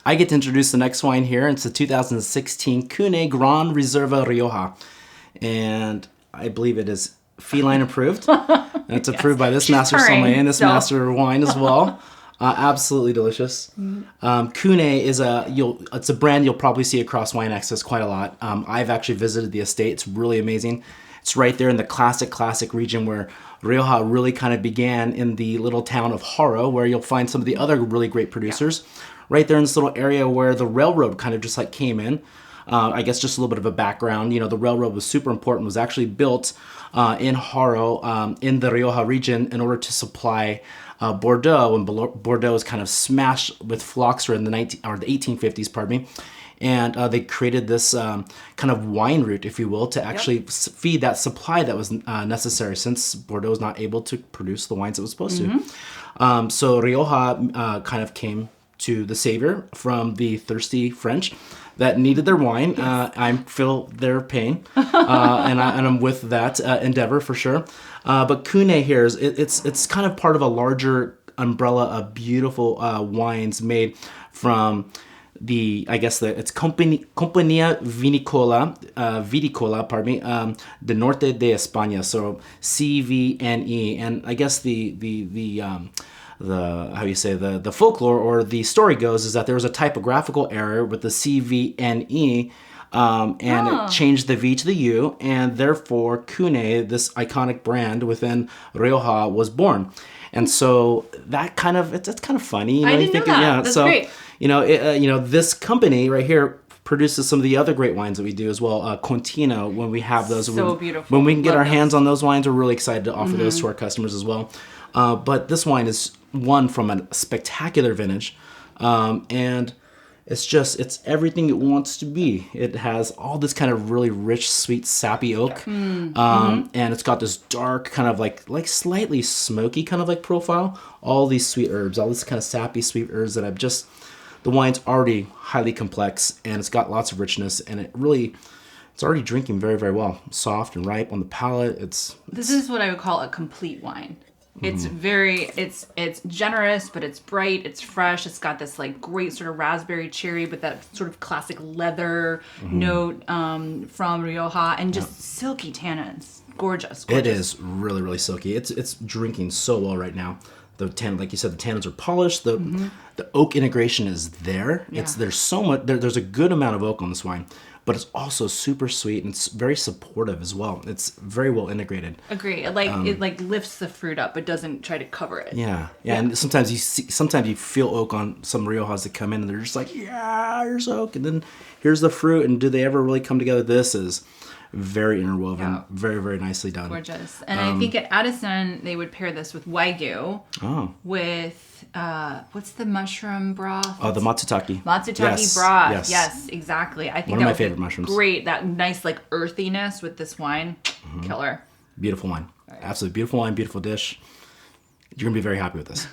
I get to introduce the next wine here. It's the 2016 Cune Gran Reserva Rioja. And I believe it is feline approved. And it's approved by this master sommelier and this master wine as well. Absolutely delicious. Cune is it's a brand you'll probably see across Wine Access quite a lot. I've actually visited the estate. It's really amazing. It's right there in the classic region where Rioja really kind of began, in the little town of Haro, where you'll find some of the other really great producers. Right there in this little area where the railroad kind of just like came in. I guess just a little bit of a background. You know, the railroad was super important. Was actually built in Haro, in the Rioja region, in order to supply Bordeaux. And Bordeaux was kind of smashed with phylloxera in the 1850s, pardon me. And they created this kind of wine route, if you will, to actually feed that supply that was necessary, since Bordeaux was not able to produce the wines it was supposed to. So Rioja kind of came to the savior from the thirsty French that needed their wine. I feel their pain, and I'm with that endeavor for sure. But Cune here it's kind of part of a larger umbrella of beautiful wines made from it's Compañía Viticola, pardon me, de Norte de España, so CVNE, and I guess the folklore or the story goes is that there was a typographical error with the CVNE, and it changed the V to the U, and therefore Cune, this iconic brand within Rioja, was born. And so that kind of it's kind of funny. You know, I didn't know that. Yeah, that's great. This company right here produces some of the other great wines that we do as well. Contino, when we have those, so beautiful. When we can get our hands on those wines, we're really excited to offer those to our customers as well. But this wine is one from a spectacular vintage, and it's everything it wants to be. It has all this kind of really rich, sweet, sappy oak, and it's got this dark kind of like slightly smoky kind of like profile. All these sweet herbs, all this kind of sappy sweet herbs that the wine's already highly complex, and it's got lots of richness, and it's already drinking very, very well. Soft and ripe on the palate. This is what I would call a complete wine. It's it's generous, but it's bright, it's fresh. It's got this like great sort of raspberry cherry, but that sort of classic leather note from Rioja, and just silky tannins. Gorgeous. It is really, really silky. It's drinking so well right now. Like you said, the tannins are polished. The oak integration is there. Yeah. There's so much. There's a good amount of oak on this wine, but it's also super sweet, and it's very supportive as well. It's very well integrated. Agree. It lifts the fruit up, but doesn't try to cover it. Yeah. And sometimes you feel oak on some Riojas that come in, and they're just like, yeah, here's oak, and then here's the fruit, and do they ever really come together? This is very interwoven, very, very nicely done. Gorgeous. And I think at Addison they would pair this with Wagyu. With what's the mushroom broth? Oh, the matsutake. Matsutake broth. Yes, exactly. I think one of my favorite mushrooms. Great. That nice like earthiness with this wine. Killer. Beautiful wine. Right. Absolutely beautiful wine, beautiful dish. You're gonna be very happy with this.